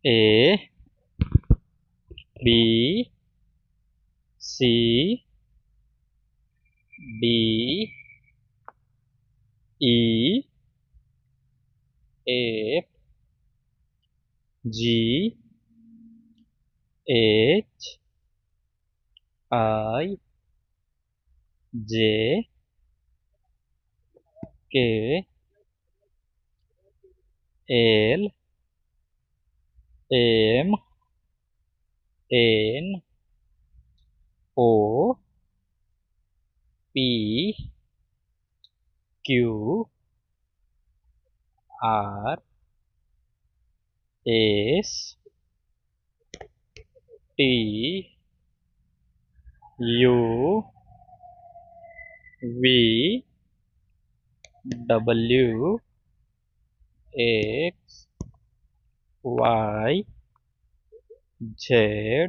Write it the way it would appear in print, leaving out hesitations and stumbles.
A B C D E F G H I J K L M N O P Q R S T U V W X Y Z